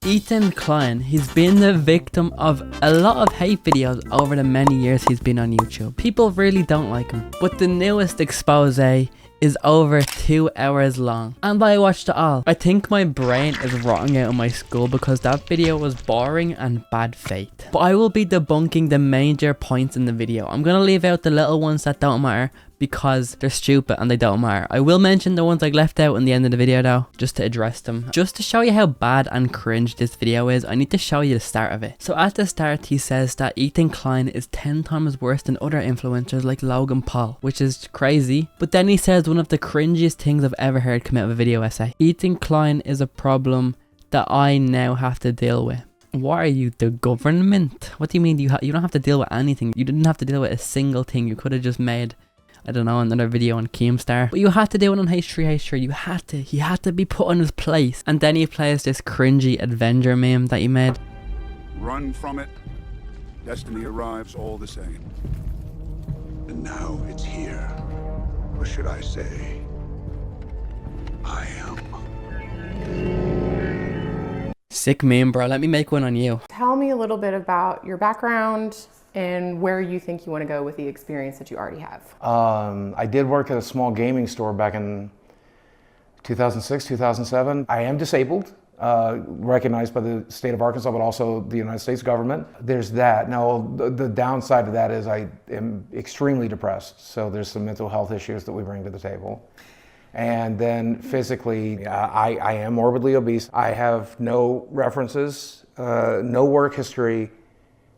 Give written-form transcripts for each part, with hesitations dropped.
Ethan Klein, he's been the victim of a lot of hate videos over the many years he's been on YouTube. People really don't like him. But the newest expose is over 2 hours long, and I watched it all. I think my brain is rotting out of my skull because that video was boring and bad faith. But I will be debunking the major points in the video. I'm gonna leave out the little ones that don't matter because they're stupid and they don't matter. I will mention the ones I left out in the end of the video though, just to address them. Just to show you how bad and cringe this video is, I need to show you the start of it. So at the start he says that Ethan Klein is 10 times worse than other influencers like Logan Paul, which is crazy. But then he says one of the cringiest things I've ever heard come out of a video essay. Ethan Klein is a problem that I now have to deal with. Why are you the government? What do you mean you don't have to deal with anything? You didn't have to deal with a single thing. You could have just made, I don't know, another video on Keemstar. But you had to do it on H3H3. He had to be put on his place. And then he plays this cringy Avenger meme that he made. Run from it. Destiny arrives all the same. And now it's here. Or should I say, I am. Sick meme, bro. Let me make one on you. Tell me a little bit about your background and where you think you want to go with the experience that you already have. I did work at a small gaming store back in 2006, 2007. I am disabled, recognized by the state of Arkansas, but also the United States government. There's that. Now, the downside of that is I am extremely depressed. So there's some mental health issues that we bring to the table. And then physically, I am morbidly obese. I have no references, no work history,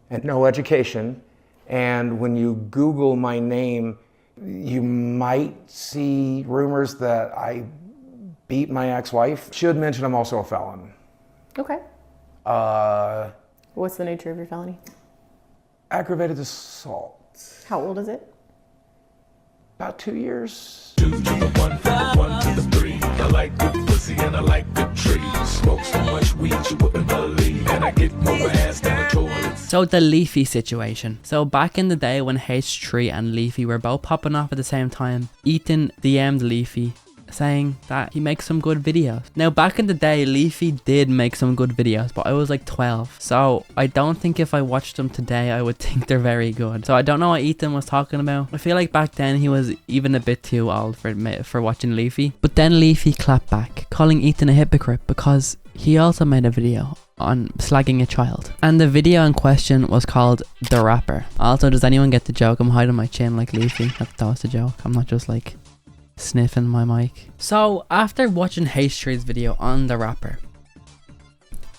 and no education. And when you Google my name, you might see rumors that I beat my ex-wife. Should mention I'm also a felon. Okay. What's the nature of your felony? Aggravated assault. How old is it? About 2 years. One, two, three. I like good pussy and I like good trees. Smoke so much weed you wouldn't believe, and I get more ass than a toilet. So the Leafy situation. So back in the day when H3 and Leafy were both popping off at the same time, Ethan DM'd Leafy saying that he makes some good videos. Now back in the day, Leafy did make some good videos, but I was like 12. So I don't think if I watched them today, I would think they're very good. So I don't know what Ethan was talking about. I feel like back then he was even a bit too old for watching Leafy. But then Leafy clapped back, calling Ethan a hypocrite because he also made a video on slagging a child. And the video in question was called The Rapper. Also, does anyone get the joke? I'm hiding my chin like Leafy. That was the joke. I'm not just like sniffing my mic. So after watching H3's video on The Rapper,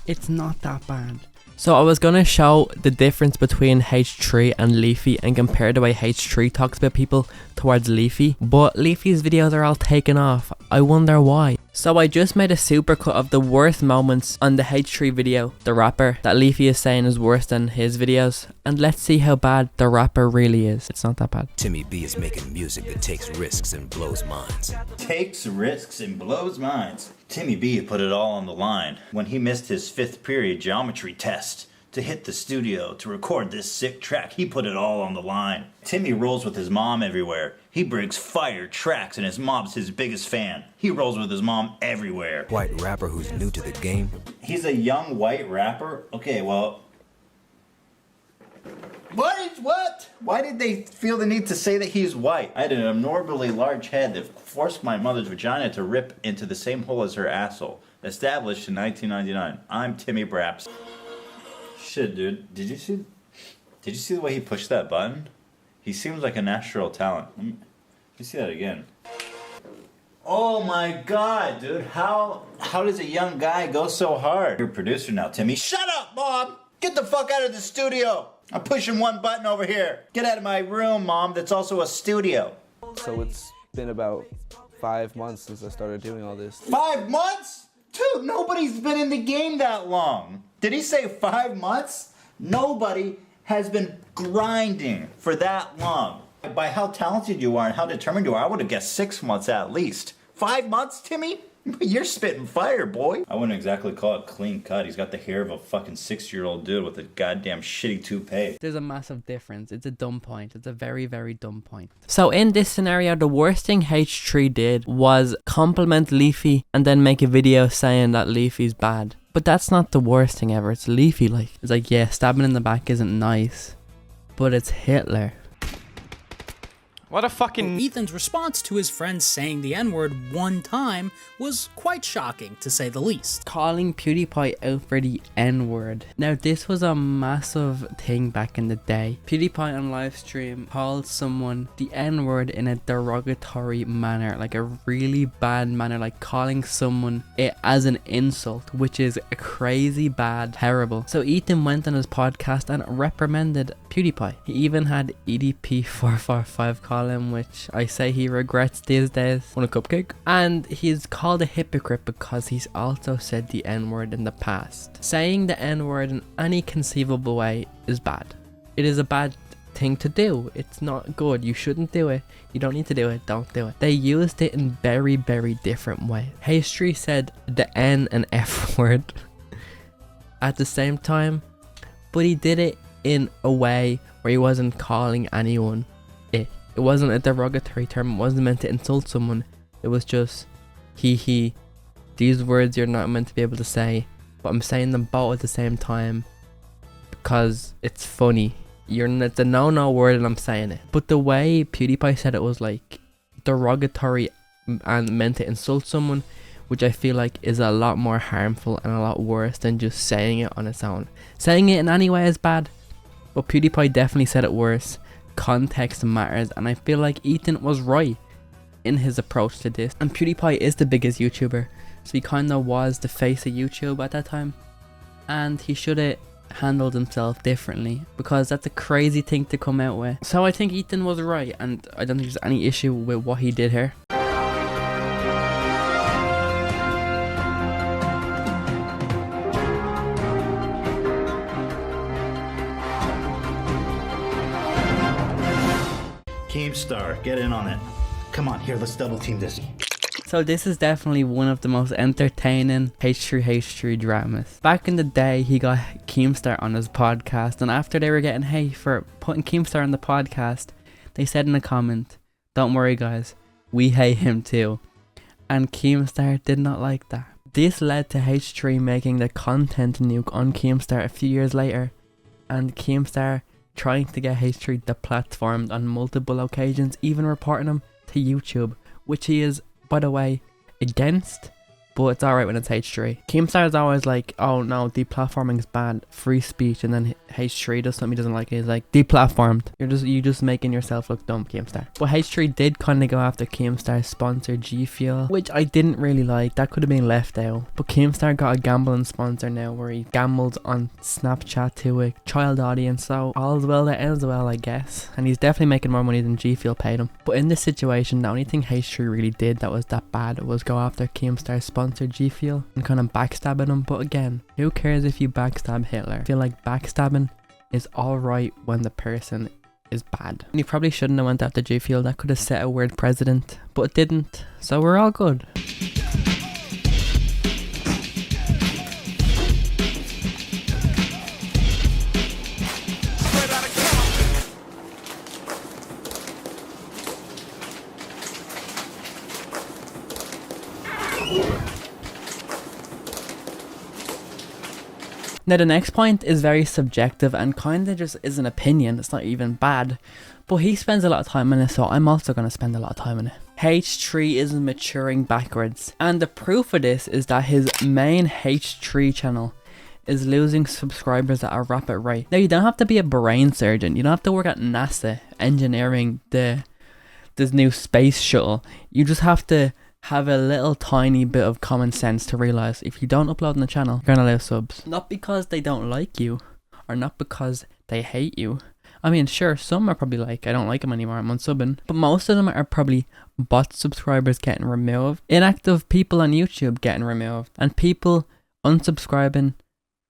it's not that bad. So I was gonna show the difference between H3 and Leafy and compare the way H3 talks about people towards Leafy, but Leafy's videos are all taken off. I wonder why. So I just made a supercut of the worst moments on the H3 video, The Rapper, that Leafy is saying is worse than his videos, and let's see how bad The Rapper really is. It's not that bad. Timmy B is making music that takes risks and blows minds. Takes risks and blows minds. Timmy B put it all on the line when he missed his 5th period geometry test to hit the studio to record this sick track. He put it all on the line. Timmy rolls with his mom everywhere. He breaks fire tracks and his mom's his biggest fan. He rolls with his mom everywhere. White rapper who's new to the game. He's a young white rapper? Okay, well... What? Why did they feel the need to say that he's white? I had an abnormally large head that forced my mother's vagina to rip into the same hole as her asshole. Established in 1999. I'm Timmy Braps. Shit, dude. Did you see the way he pushed that button? He seems like a natural talent. Let me see that again. Oh my god, dude. How does a young guy go so hard? You're a producer now, Timmy. Shut up, Mom! Get the fuck out of the studio! I'm pushing one button over here. Get out of my room, Mom. That's also a studio. So it's been about 5 months since I started doing all this. 5 months? Dude, nobody's been in the game that long. Did he say 5 months? Nobody has been grinding for that long. By how talented you are and how determined you are, I would have guessed 6 months at least. 5 months, Timmy? You're spitting fire, boy. I wouldn't exactly call it clean cut. He's got the hair of a fucking 6-year-old dude with a goddamn shitty toupee. There's a massive difference. It's a dumb point. It's a very, very dumb point. So in this scenario, the worst thing H3 did was compliment Leafy and then make a video saying that Leafy's bad. But that's not the worst thing ever. It's Leafy, like. It's like, yeah, stabbing in the back isn't nice, but it's Hitler. What a fucking... Ethan's response to his friend saying the N-word one time was quite shocking, to say the least. Calling PewDiePie out for the N-word. Now, this was a massive thing back in the day. PewDiePie on live stream called someone the N-word in a derogatory manner, like a really bad manner, like calling someone it as an insult, which is crazy bad, terrible. So Ethan went on his podcast and reprimanded PewDiePie. He even had EDP445 call him, which I say he regrets these days. Want a cupcake? And he's called a hypocrite because he's also said the N-word in the past. Saying the N-word in any conceivable way is bad. It is a bad thing to do. It's not good. You shouldn't do it. You don't need to do it. Don't do it. They used it in very, very different ways. H3 said the N and F word at the same time, but he did it in a way where he wasn't calling anyone it. It wasn't a derogatory term. It wasn't meant to insult someone. It was just he. These words you're not meant to be able to say, but I'm saying them both at the same time because it's funny. It's a no word and I'm saying it. But the way PewDiePie said it was like derogatory and meant to insult someone, which I feel like is a lot more harmful and a lot worse than just saying it on its own. Saying it in any way is bad, but PewDiePie definitely said it worse. Context matters, and I feel like Ethan was right in his approach to this. And PewDiePie is the biggest YouTuber, so he kind of was the face of YouTube at that time, and he should have handled himself differently because that's a crazy thing to come out with. So I think Ethan was right, and I don't think there's any issue with what he did here. Keemstar, get in on it. Come on, here, let's double team this. So this is definitely one of the most entertaining H3H3 dramas. Back in the day, he got Keemstar on his podcast, and after they were getting hate for putting Keemstar on the podcast, they said in a comment, "Don't worry guys, we hate him too." And Keemstar did not like that. This led to H3 making the content nuke on Keemstar a few years later, and Keemstar trying to get H3 deplatformed on multiple occasions, even reporting him to YouTube, which he is, by the way, against, but it's alright when it's H3. Keemstar is always like, oh no, deplatforming is bad, free speech, and then H3 does something he doesn't like, he's like, deplatformed. You just making yourself look dumb, Keemstar. But H3 did kind of go after Keemstar's sponsor G Fuel, which I didn't really like. That could have been left out. But Keemstar got a gambling sponsor now where he gambles on Snapchat to a child audience, so all's well that ends well, I guess. And he's definitely making more money than G Fuel paid him. But in this situation, the only thing H3 really did that was that bad was go after Keemstar's sponsor G Fuel and kind of backstabbing him. But again, who cares if you backstab Hitler? I feel like backstabbing is alright when the person is bad. And you probably shouldn't have went after G Fuel. That could have set a weird precedent, but it didn't, so we're all good. Now the next point is very subjective and kinda just is an opinion. It's not even bad, but he spends a lot of time on it, so I'm also going to spend a lot of time on it. H3 is maturing backwards, and the proof of this is that his main H3 channel is losing subscribers at a rapid rate. Now you don't have to be a brain surgeon, you don't have to work at NASA engineering this new space shuttle. You just have to have a little tiny bit of common sense to realize if you don't upload on the channel, you're gonna lose subs. Not because they don't like you, or not because they hate you. I mean, sure, some are probably like, I don't like them anymore, I'm unsubbing. But most of them are probably bot subscribers getting removed, inactive people on YouTube getting removed, and people unsubscribing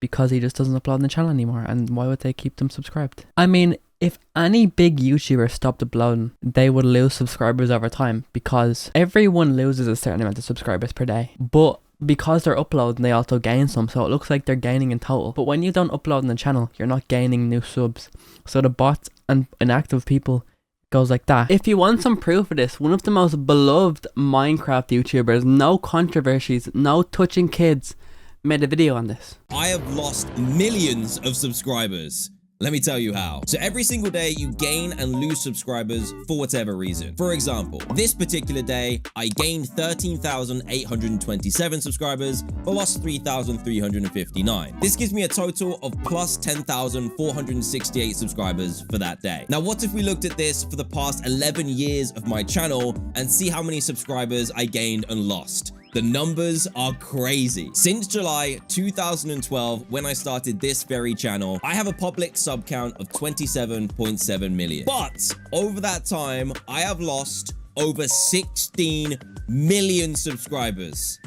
because he just doesn't upload on the channel anymore. And why would they keep them subscribed? I mean, If any big YouTuber stopped uploading, they would lose subscribers over time, because everyone loses a certain amount of subscribers per day. But because they're uploading, they also gain some, so it looks like they're gaining in total. But when you don't upload on the channel, you're not gaining new subs. So the bots and inactive people goes like that. If you want some proof of this, one of the most beloved Minecraft YouTubers, no controversies, no touching kids, made a video on this. I have lost millions of subscribers. Let me tell you how. So every single day you gain and lose subscribers for whatever reason. For example, this particular day, I gained 13,827 subscribers, but lost 3,359. This gives me a total of plus 10,468 subscribers for that day. Now, what if we looked at this for the past 11 years of my channel and see how many subscribers I gained and lost? The numbers are crazy. Since July 2012, when I started this very channel, I have a public sub count of 27.7 million. But over that time, I have lost over 16 million subscribers.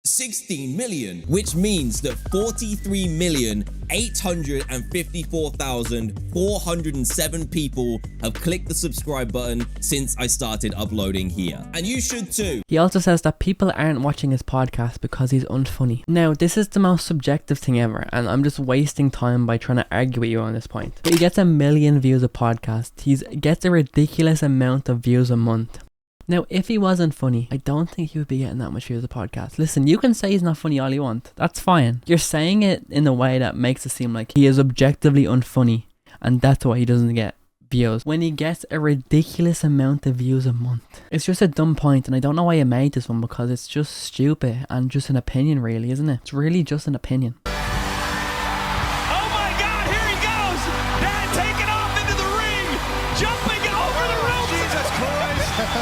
16 million, which means that 43,854,407 people have clicked the subscribe button since I started uploading here. And you should too. He also says that people aren't watching his podcast because he's unfunny. Now, this is the most subjective thing ever, and I'm just wasting time by trying to argue with you on this point. But he gets 1 million views a podcast. He gets a ridiculous amount of views a month. Now, if he wasn't funny, I don't think he would be getting that much views a podcast. Listen, you can say he's not funny all you want. That's fine. You're saying it in a way that makes it seem like he is objectively unfunny, and that's why he doesn't get views. When he gets a ridiculous amount of views a month. It's just a dumb point, and I don't know why you made this one, because it's just stupid and just an opinion, really, isn't it? It's really just an opinion.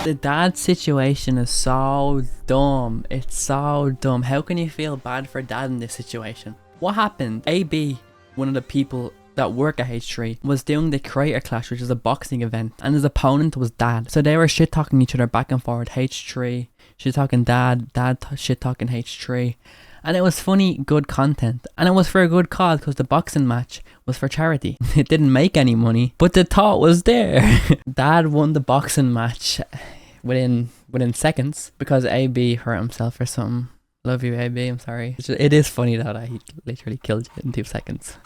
The dad situation is so dumb. It's so dumb. How can you feel bad for dad in this situation? What happened? AB, one of the people that work at H3, was doing the Creator Clash, which is a boxing event, and his opponent was dad. So they were shit talking each other back and forward. H3 shit talking dad, shit talking H3. And it was funny, good content. And it was for a good cause, because the boxing match was for charity. It didn't make any money, but the thought was there. Dad won the boxing match within seconds, because AB hurt himself or something. Love you, AB, I'm sorry. It is funny though that he literally killed you in 2 seconds.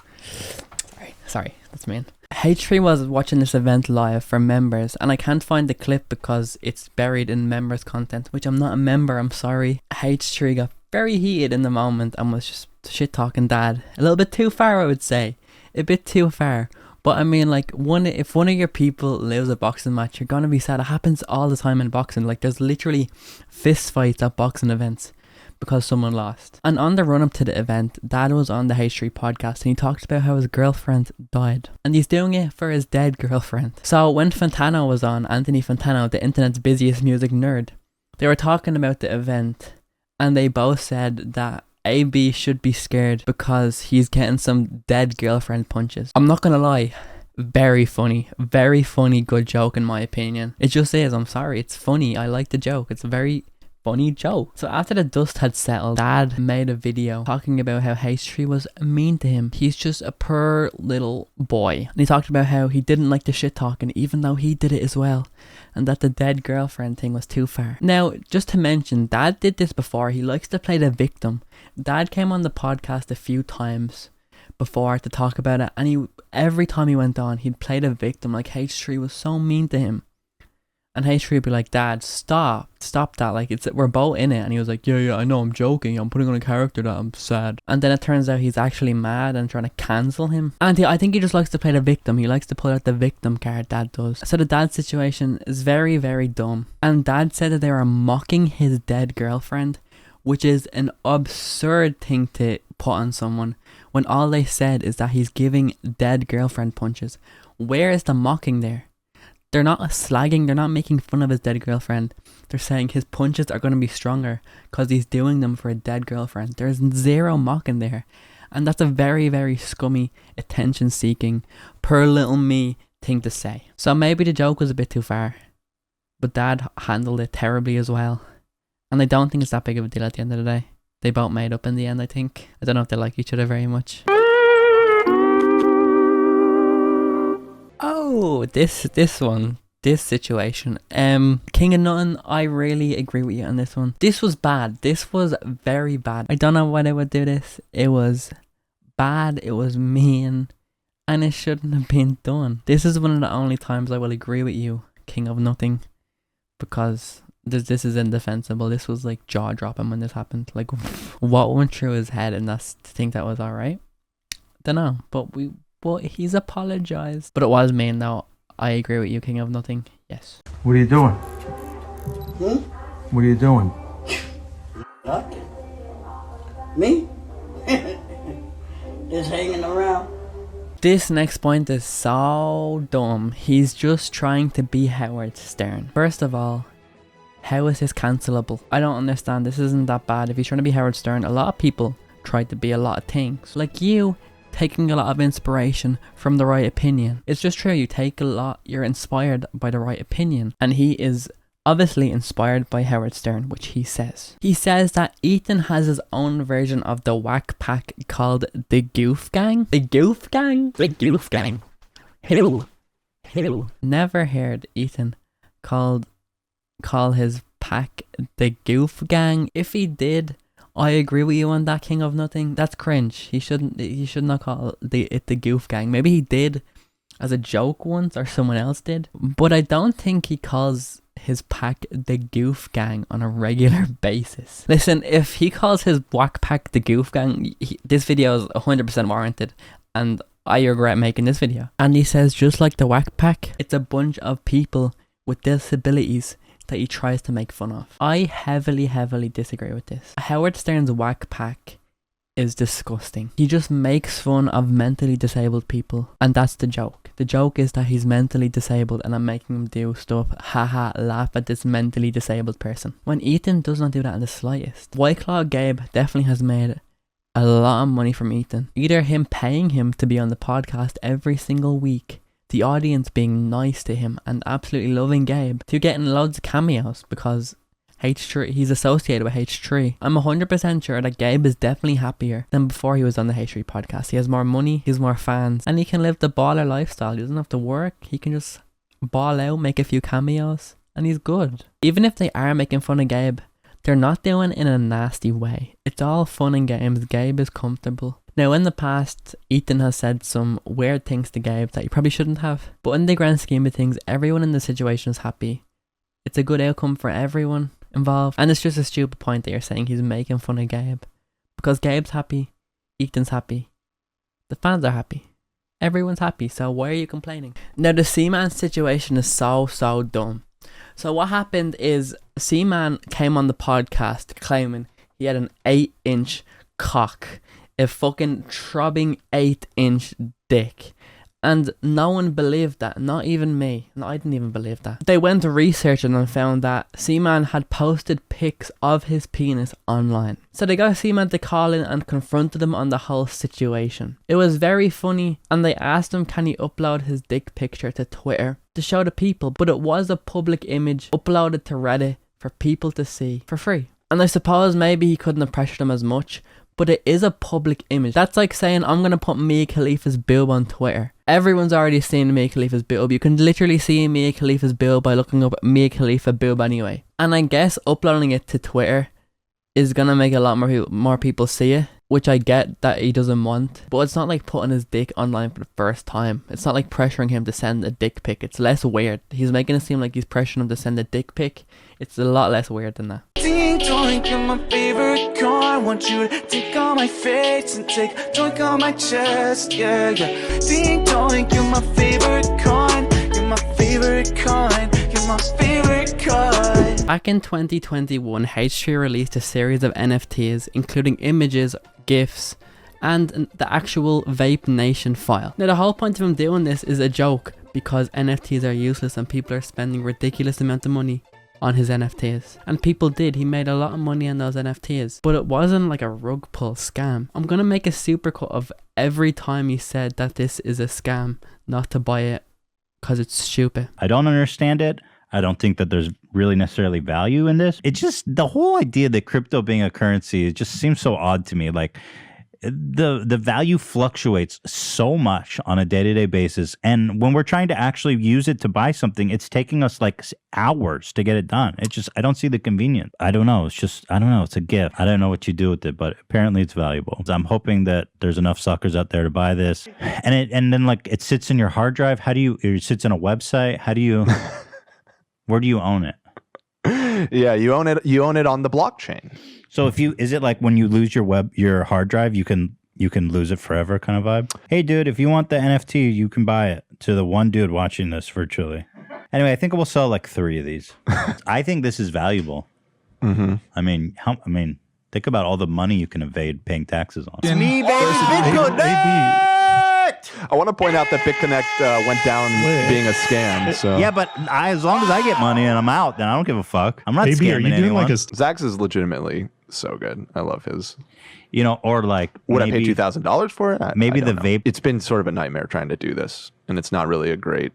Sorry, that's mean. H3 was watching this event live for members, and I can't find the clip because it's buried in members content, which I'm not a member, I'm sorry. H3 got very heated in the moment and was just shit talking dad. A little bit too far, I would say. A bit too far. But I mean, like, if one of your people loses a boxing match, you're gonna be sad. It happens all the time in boxing. Like, there's literally fist fights at boxing events because someone lost. And on the run up to the event, dad was on the H3 podcast, and he talked about how his girlfriend died, and he's doing it for his dead girlfriend. So when Fantano was on, Anthony Fantano, the internet's busiest music nerd, they were talking about the event, and they both said that AB should be scared because he's getting some dead girlfriend punches. I'm not gonna lie, very funny, good joke in my opinion. It just is, I'm sorry, it's funny, I like the joke, it's a very funny joke. So after the dust had settled, dad made a video talking about how H3 was mean to him. He's just a poor little boy. And he talked about how he didn't like the shit talking, even though he did it as well, and that the dead girlfriend thing was too far. Now, just to mention, dad did this before. He likes to play the victim. Dad came on the podcast a few times before to talk about it, and every time he went on, he'd play the victim, like H3 was so mean to him. And H3 would be like, Dad, stop that, like, we're both in it. And he was like, yeah, I know, I'm joking, I'm putting on a character that I'm sad. And then it turns out he's actually mad and trying to cancel him. And I think he just likes to play the victim. He likes to pull out the victim card, Dad does. So the dad situation is very, very dumb. And Dad said that they were mocking his dead girlfriend, which is an absurd thing to put on someone, when all they said is that he's giving dead girlfriend punches. Where is the mocking there? They're not slagging, they're not making fun of his dead girlfriend. They're saying his punches are going to be stronger because he's doing them for a dead girlfriend. There's zero mocking there. And that's a very, very scummy, attention-seeking, per little me thing to say. So maybe the joke was a bit too far, but Dad handled it terribly as well. And I don't think it's that big of a deal at the end of the day. They both made up in the end, I think. I don't know if they like each other very much. Oh, this situation. King of Nothing, I really agree with you on this one. This was bad. This was very bad. I don't know why they would do this. It was bad. It was mean. And it shouldn't have been done. This is one of the only times I will agree with you, King of Nothing. Because this is indefensible. This was like jaw-dropping when this happened. Like, what went through his head and that's to think that was alright? Dunno. But he's apologized. But it was mean though. I agree with you, King of Nothing. Yes. What are you doing? What are you doing? Nothing. Me? Just hanging around. This next point is so dumb. He's just trying to be Howard Stern. First of all, how is this cancelable? I don't understand. This isn't that bad. If he's trying to be Howard Stern, a lot of people try to be a lot of things. Like you, taking a lot of inspiration from the right opinion. It's just true. You take a lot, you're inspired by the right opinion. And he is obviously inspired by Howard Stern, which he says. He says that Ethan has his own version of the whack pack called the Goof Gang. The Goof Gang? The Goof Gang. Hello. Never heard Ethan call his pack the Goof Gang. If he did, I agree with you on that, King of Nothing. That's cringe. He should not call it the Goof Gang. Maybe he did as a joke once, or someone else did. But I don't think he calls his pack the Goof Gang on a regular basis. Listen, if he calls his whack pack the Goof Gang, this video is 100% warranted, and I regret making this video. And he says, just like the whack pack, it's a bunch of people with disabilities that he tries to make fun of. I heavily disagree with this. Howard Stern's whack pack is disgusting. He just makes fun of mentally disabled people, and that's the joke. The joke is that he's mentally disabled and I'm making him do stuff, haha, laugh at this mentally disabled person. When Ethan does not do that in the slightest. White Claw Gabe definitely has made a lot of money from Ethan. Either him paying him to be on the podcast every single week, the audience being nice to him and absolutely loving Gabe, to getting loads of cameos because H3, he's associated with H3. I'm 100% sure that Gabe is definitely happier than before he was on the H3 podcast. He has more money, he has more fans, and he can live the baller lifestyle. He doesn't have to work. He can just ball out, make a few cameos, and he's good. Even if they are making fun of Gabe, they're not doing it in a nasty way. It's all fun and games. Gabe is comfortable. Now, in the past, Ethan has said some weird things to Gabe that he probably shouldn't have. But in the grand scheme of things, everyone in the situation is happy. It's a good outcome for everyone involved. And it's just a stupid point that you're saying he's making fun of Gabe. Because Gabe's happy. Ethan's happy. The fans are happy. Everyone's happy. So why are you complaining? Now, the Seaman situation is so dumb. So what happened is Seaman came on the podcast claiming he had an 8-inch cock. A fucking throbbing 8-inch dick. And no one believed that. Not even me. No, I didn't even believe that. They went to researching and found that Seaman had posted pics of his penis online. So they got Seaman to call in and confronted him on the whole situation. It was very funny, and they asked him can he upload his dick picture to Twitter to show the people. But it was a public image uploaded to Reddit for people to see for free. And I suppose maybe he couldn't have pressured him as much, but it is a public image. That's like saying I'm going to put Mia Khalifa's boob on Twitter. Everyone's already seen Mia Khalifa's boob. You can literally see Mia Khalifa's boob by looking up Mia Khalifa boob anyway. And I guess uploading it to Twitter is going to make a lot more people see it, which I get that he doesn't want. But it's not like putting his dick online for the first time. It's not like pressuring him to send a dick pic. It's less weird. He's making it seem like he's pressuring him to send a dick pic. It's a lot less weird than that. Ding dong, you're my favorite car. Want you to take on my face and take a drink on my chest. Yeah. Ding dong, you're my favorite kind. You're my favorite kind. You're my favorite kind. Back in 2021, H3 released a series of NFTs, including images, GIFs, and the actual Vape Nation file. Now, the whole point of him doing this is a joke because NFTs are useless and people are spending ridiculous amount of money on his NFTs. And people did. He made a lot of money on those NFTs. But it wasn't like a rug pull scam. I'm going to make a supercut of every time he said that this is a scam, not to buy it because it's stupid. I don't understand it. I don't think that there's really necessarily value in this. It's just the whole idea that crypto being a currency, it just seems so odd to me. Like, the value fluctuates so much on a day-to-day basis, and when we're trying to actually use it to buy something, it's taking us like hours to get it done. It just, I don't see the convenience. I don't know. It's just, I don't know. It's a gift. I don't know what you do with it, but apparently it's valuable. So I'm hoping that there's enough suckers out there to buy this, and then like it sits in your hard drive. How do you? It sits in a website. How do you? Where do you own it? Yeah, you own it. You own it on the blockchain. So is it like when you lose your hard drive, you can lose it forever kind of vibe? Hey dude, if you want the NFT, you can buy it to the one dude watching this virtually. Anyway, I think we'll sell like 3 of these. I think this is valuable. Mm-hmm. I mean, think about all the money you can evade paying taxes on. It's me, baby, BitConnect! I want to point out that BitConnect went down being a scam. So yeah, but as long as I get money and I'm out, then I don't give a fuck. I'm not scamming anyone. Zach's is legitimately so good. I love his. You know, or like would I pay $2,000 for it? Maybe I the don't vape. It's been sort of a nightmare trying to do this, and it's not really a great.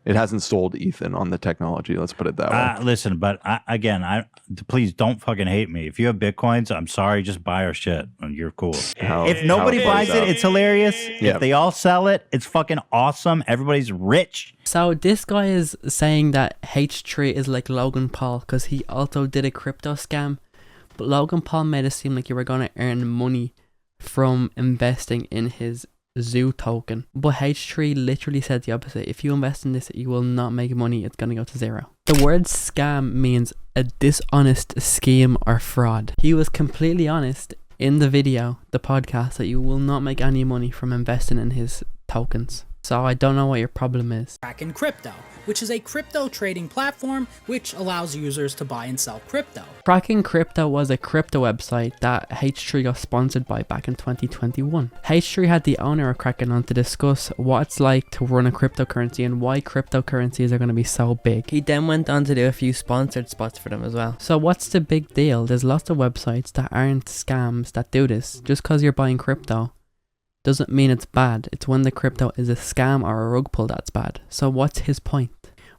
It hasn't sold Ethan on the technology. Let's put it that way. Listen, but please don't fucking hate me. If you have Bitcoins, I'm sorry, just buy our shit and you're cool. If nobody buys it, it's hilarious. Yeah. If they all sell it, it's fucking awesome. Everybody's rich. So this guy is saying that H3 is like Logan Paul because he also did a crypto scam. But Logan Paul made it seem like you were going to earn money from investing in his zoo token, but H3 literally said the opposite. If you invest in this, you will not make money. It's going to go to zero. The word scam means a dishonest scheme or fraud. He was completely honest in the video, the podcast, that you will not make any money from investing in his tokens. So I don't know what your problem is. Kraken Crypto, which is a crypto trading platform which allows users to buy and sell crypto. Kraken Crypto was a crypto website that H3 got sponsored by back in 2021. H3 had the owner of Kraken on to discuss what it's like to run a cryptocurrency and why cryptocurrencies are going to be so big. He then went on to do a few sponsored spots for them as well. So what's the big deal? There's lots of websites that aren't scams that do this. Just because you're buying crypto doesn't mean it's bad. It's when the crypto is a scam or a rug pull that's bad. So what's his point?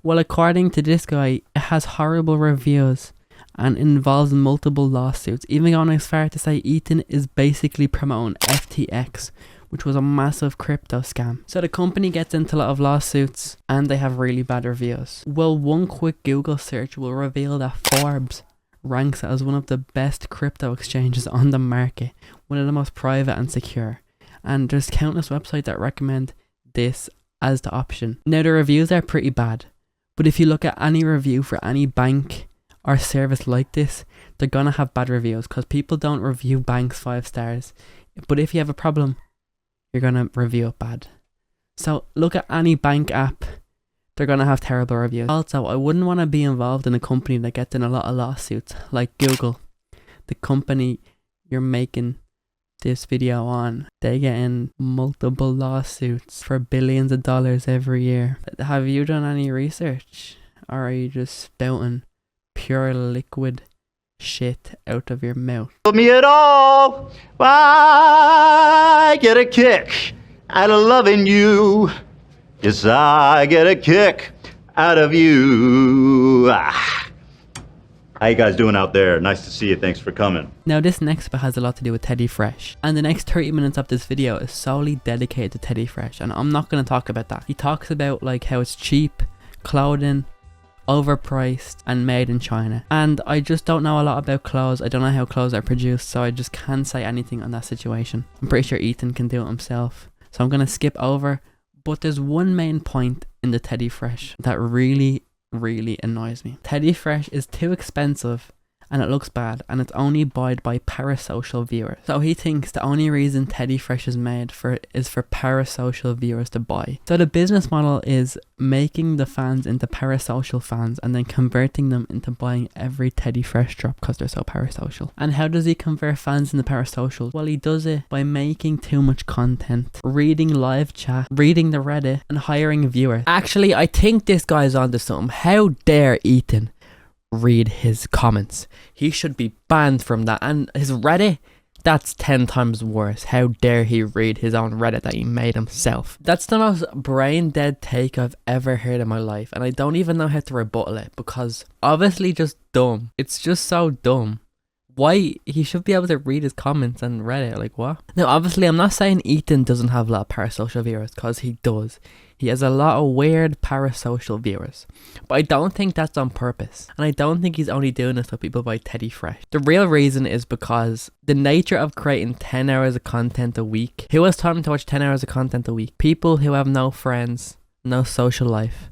Well, according to this guy, it has horrible reviews and involves multiple lawsuits, even going as far to say Ethan is basically promoting FTX, which was a massive crypto scam. So the company gets into a lot of lawsuits and they have really bad reviews. Well, one quick Google search will reveal that Forbes ranks it as one of the best crypto exchanges on the market, one of the most private and secure. And there's countless websites that recommend this as the option. Now the reviews are pretty bad, but if you look at any review for any bank or service like this, they're gonna have bad reviews because people don't review banks 5 stars. But if you have a problem, you're gonna review it bad. So look at any bank app, they're gonna have terrible reviews. Also, I wouldn't want to be involved in a company that gets in a lot of lawsuits, like Google, the company you're making this video on. They get in multiple lawsuits for billions of dollars every year. Have you done any research, or are you just spouting pure liquid shit out of your mouth? Me at all. I get a kick out of loving you. Yes, I get a kick out of you. How you guys doing out there? Nice to see you. Thanks for coming. Now this next bit has a lot to do with Teddy Fresh, and the next 30 minutes of this video is solely dedicated to Teddy Fresh, and I'm not going to talk about that. He talks about like how it's cheap clothing, overpriced and made in China, and I just don't know a lot about clothes. I don't know how clothes are produced, so I just can't say anything on that situation. I'm pretty sure Ethan can do it himself, so I'm going to skip over. But there's one main point in the Teddy Fresh that really annoys me. Teddy Fresh is too expensive and it looks bad, and it's only bought by parasocial viewers. So he thinks the only reason Teddy Fresh is made is for parasocial viewers to buy. So the business model is making the fans into parasocial fans and then converting them into buying every Teddy Fresh drop because they're so parasocial. And how does he convert fans into parasocials? Well, he does it by making too much content, reading live chat, reading the Reddit, and hiring viewers. Actually, I think this guy's onto something. How dare Ethan read his comments? He should be banned from that. And his Reddit, that's 10 times worse. How dare he read his own Reddit that he made himself? That's the most brain dead take I've ever heard in my life, and I don't even know how to rebuttal it because obviously just dumb. It's just so dumb. Why? He should be able to read his comments and Reddit. Like, what? Now, obviously, I'm not saying Ethan doesn't have a lot of parasocial viewers, because he does. He has a lot of weird parasocial viewers. But I don't think that's on purpose. And I don't think he's only doing this with people by Teddy Fresh. The real reason is because the nature of creating 10 hours of content a week. Who has time to watch 10 hours of content a week? People who have no friends, no social life,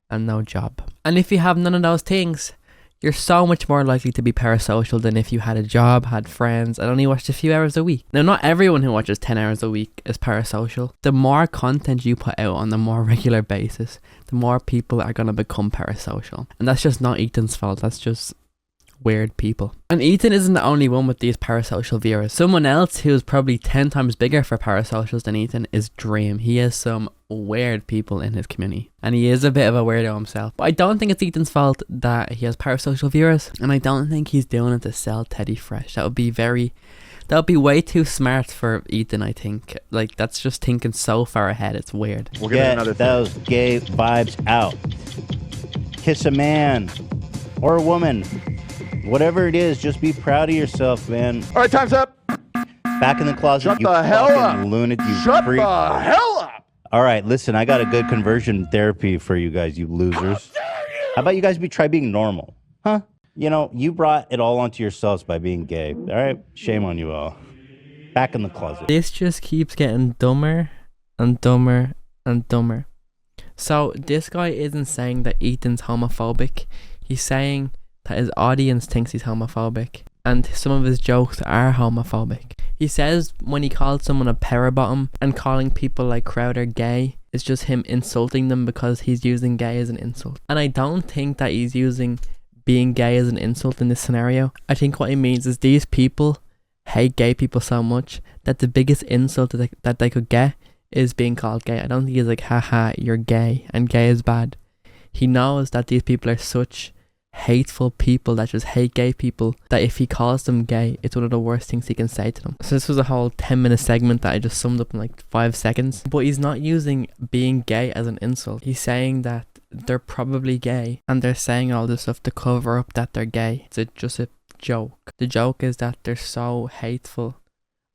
and no job. And if you have none of those things, you're so much more likely to be parasocial than if you had a job, had friends, and only watched a few hours a week. Now, not everyone who watches 10 hours a week is parasocial. The more content you put out on a more regular basis, the more people are going to become parasocial. And that's just not Ethan's fault. That's just weird people. And Ethan isn't the only one with these parasocial viewers. Someone else who's probably 10 times bigger for parasocials than Ethan is Dream. He has some weird people in his community, and he is a bit of a weirdo himself. But I don't think it's Ethan's fault that he has parasocial viewers, and I don't think he's doing it to sell Teddy Fresh. That would be way too smart for Ethan, I think. Like, that's just thinking so far ahead. It's weird. We'll get those gay vibes out. Kiss a man or a woman. Whatever it is, just be proud of yourself, man. All right, time's up. Back in the closet, Shut you the hell fucking up. lunatic, you Shut freak. the hell up. All right, listen, I got a good conversion therapy for you guys, you losers. How about you guys try being normal? Huh? You know, you brought it all onto yourselves by being gay. All right? Shame on you all. Back in the closet. This just keeps getting dumber and dumber and dumber. So this guy isn't saying that Ethan's homophobic. He's saying that his audience thinks he's homophobic, and some of his jokes are homophobic. He says when he called someone a power bottom and calling people like Crowder gay, it's just him insulting them because he's using gay as an insult. And I don't think that he's using being gay as an insult in this scenario. I think what he means is these people hate gay people so much that the biggest insult that they could get is being called gay. I don't think he's like, haha, you're gay and gay is bad. He knows that these people are such hateful people that just hate gay people that if he calls them gay, it's one of the worst things he can say to them. So this was a whole 10-minute segment that I just summed up in like 5 seconds. But he's not using being gay as an insult. He's saying that they're probably gay and they're saying all this stuff to cover up that they're gay. It's just a joke. The joke is that they're so hateful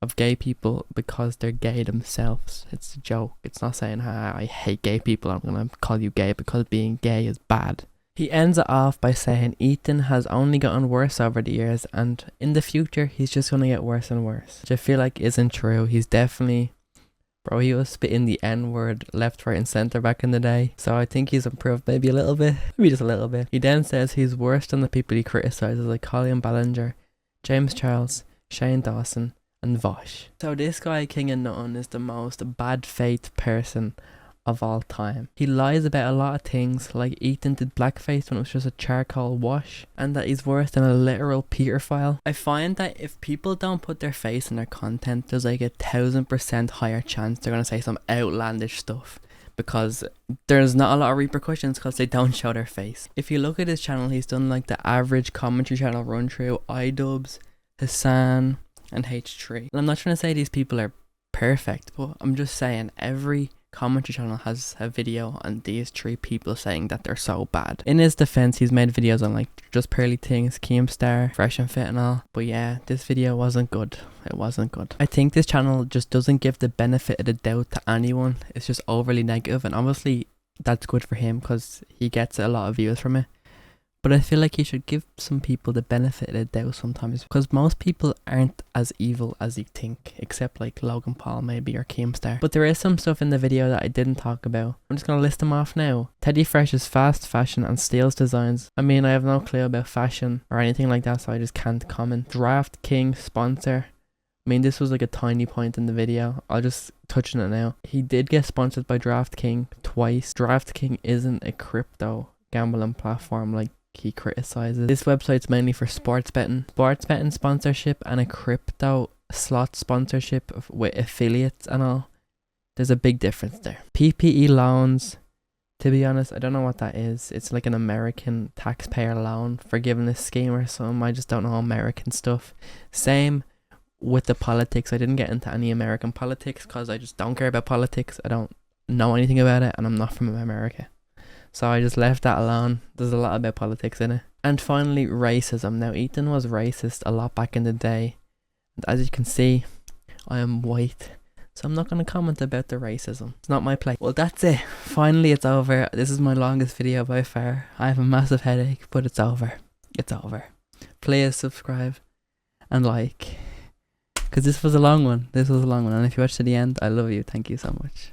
of gay people because they're gay themselves. It's a joke. It's not saying, I hate gay people, I'm gonna call you gay because being gay is bad. He ends it off by saying Ethan has only gotten worse over the years, and in the future he's just going to get worse and worse, which I feel like isn't true. He's definitely, bro, he was spitting the N-word left, right and centre back in the day, so I think he's improved maybe a little bit, maybe just a little bit. He then says he's worse than the people he criticises, like Colin Ballinger, James Charles, Shane Dawson and Vosh. So this guy King of Nothing is the most bad faith person of all time. He lies about a lot of things, like Ethan did blackface when it was just a charcoal wash, and that he's worse than a literal pedophile. I find that if people don't put their face in their content, there's like 1,000% higher chance they're gonna say some outlandish stuff, because there's not a lot of repercussions because they don't show their face. If you look at his channel, he's done like the average commentary channel run through iDubbbz, Hassan and H3. And I'm not trying to say these people are perfect, but I'm just saying every commentary channel has a video on these 3 people saying that they're so bad. In his defense, he's made videos on like Just Pearly Things, Keemstar, Fresh and Fit and all. But yeah, this video wasn't good. It wasn't good. I think this channel just doesn't give the benefit of the doubt to anyone. It's just overly negative, and obviously that's good for him because he gets a lot of views from it. But I feel like he should give some people the benefit of the doubt sometimes, because most people aren't as evil as you think, except like Logan Paul maybe or Keemstar. But there is some stuff in the video that I didn't talk about. I'm just going to list them off now. Teddy Fresh's fast fashion and steals designs. I mean, I have no clue about fashion or anything like that, so I just can't comment. DraftKings sponsor. I mean, this was like a tiny point in the video. I'll just touch on it now. He did get sponsored by DraftKings twice. DraftKings isn't a crypto gambling platform like he criticizes. This website's mainly for sports betting sponsorship, and a crypto slot sponsorship with affiliates and all. There's a big difference there. PPE loans, to be honest, I don't know what that is. It's like an American taxpayer loan forgiveness scheme or something. I just don't know American stuff. Same with the politics. I didn't get into any American politics because I just don't care about politics. I don't know anything about it, and I'm not from America. So I just left that alone. There's a lot about politics in it. And finally, racism. Now, Ethan was racist a lot back in the day. And as you can see, I am white. So I'm not going to comment about the racism. It's not my place. Well, that's it. Finally, it's over. This is my longest video by far. I have a massive headache, but it's over. It's over. Please subscribe and like. Because this was a long one. And if you watched to the end, I love you. Thank you so much.